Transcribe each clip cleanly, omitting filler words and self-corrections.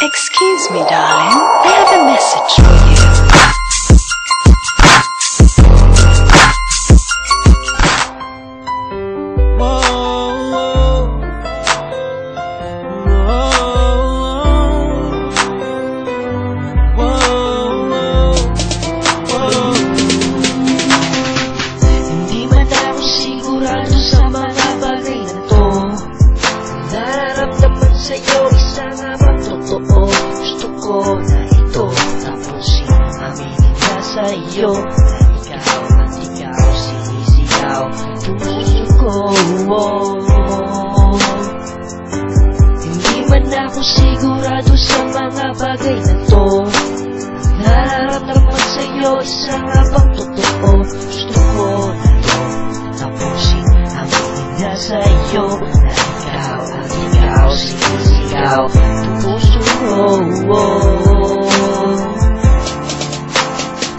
Excuse me, darling. I have a message for you. Hindi man ako sigurado sa mga bagay na to. Nararamdaman sa'yo, isa nga bang totoo? Gusto ko na ito tapusin, aminin ka sa iyo na ikaw at ikaw sinisigaw puso ko. Hindi man ako sigurado sa mga bagay na to. Nararamdaman sa'yo, isa nga bang totoo? Gusto ko na ito tapusin, aminin ka sa iyo na ikaw at ikaw sinisigaw puso ko.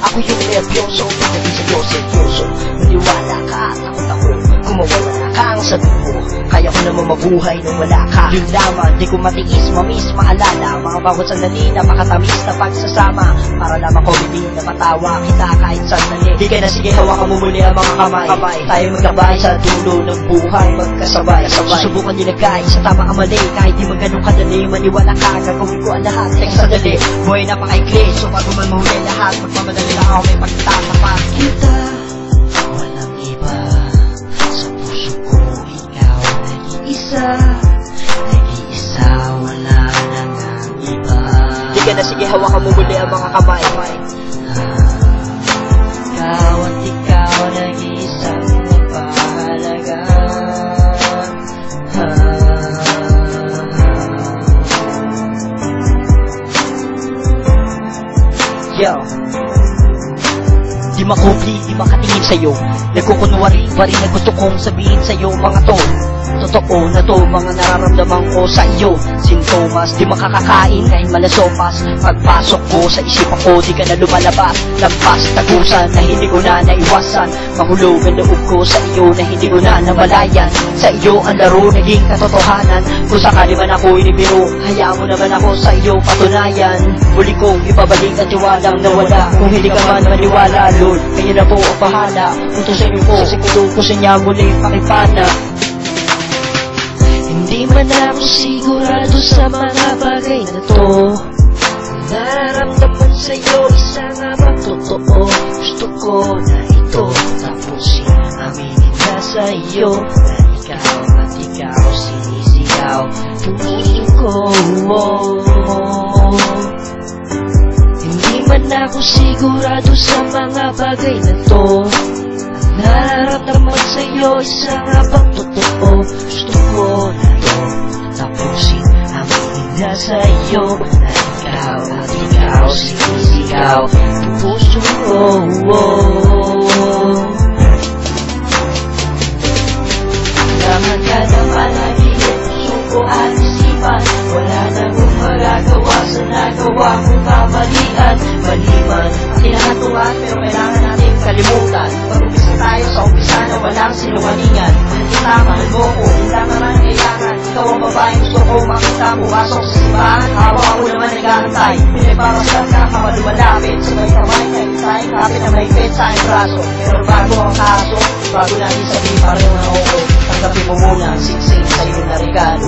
Ako yung nervyoso, pagdating sa'yo seryoso. Maniwala ka at takot ako kung mawala ka ang sabi mo. Kaya ko naman mabuhay nung wala ka. Yun lamang, di ko matiis, mamiss, maalala mga bawat sandali na makatamis na pagsasama. Para lamang ko hindi na matawa kita kahit sandali. Di ka na sige, hawakan mo muli ang mga kamay. Tayo magkabay sa dulo ng buhay, magkasabay. Susubukan nilagay sa tama ang mali. Kahit di man ganun kadali, maniwala ka, gagawin ko ang lahat. Teka sandali, buhay napaka-ikli, so bago man mahuli lahat, magmamadali lang ako may pagtatapat kita. Walang iba sa puso ko, ikaw nag-iisa. Nag-iisa, wala nang ang iba. Di ka na sige, hawakan mo muli ang mga kamay. Ikaw at ikaw nag-iisang magpahalaga. Yo, di makupli, di makatingin sa'yo. Nagkukunwari pa rin na gusto kong sabihin sa'yo mga tol. Totoo na to, mga nararamdaman ko sa iyo. Sintomas, di makakakain kahit malasopas. Pagpasok ko sa isipan ko, di ka na lumalabas. Lampas, tagusan na hindi ko na naiwasan. Mahulog ang loob ko sa iyo na hindi ko na namalayan. Sa iyo ang laro, naging katotohanan. Kung sakali man ako inibiro, hayaan mo naman ako sa iyo patunayan. Muli kong ibabalik ang tiwalang nawala. Kung hindi ka man maniwala, Lord, kayo na po ang bahala. Utusin niyo po, sa sikulo ko sa niya muli pakipana. Hindi man ako sigurado sa mga bagay na to. Nararamdaman sa'yo, isa nga bang totoo? Gusto ko na ito tapusin, aminin ka sa iyo na ikaw at ikaw sinisigaw puso ko. Hindi man ako sigurado sa mga bagay na to. Nararamdaman sa'yo, isa nga bang totoo? Gusto ko na ito tapusin, aminin na sa iyo na ikaw at ikaw sinisigaw puso ko. Laman ka na manahimik, puso ko at isipan. Wala na kong magagawa sa nagawa kong kamalian. Maliman ang kinahatungan, pero kailangan natin kalimutan. Pag-umpisa tayo sa umpisa na walang sinungalingan. Kita, mahal mo ko, hindi lang naman kailangan. Ikaw ang babae, gusto ko makita mo. Pasok sa simbahan, habang ako naman nag-aantay. Pinagpapasal ka, kapag lumalapit. Sabay kamay, kahit tayo kapit na may pet sa aking braso. Pero bago ang kaso, bago natin sabihin pareho na ako, tanggapin mo muna ang siksik sa'yo na regalo.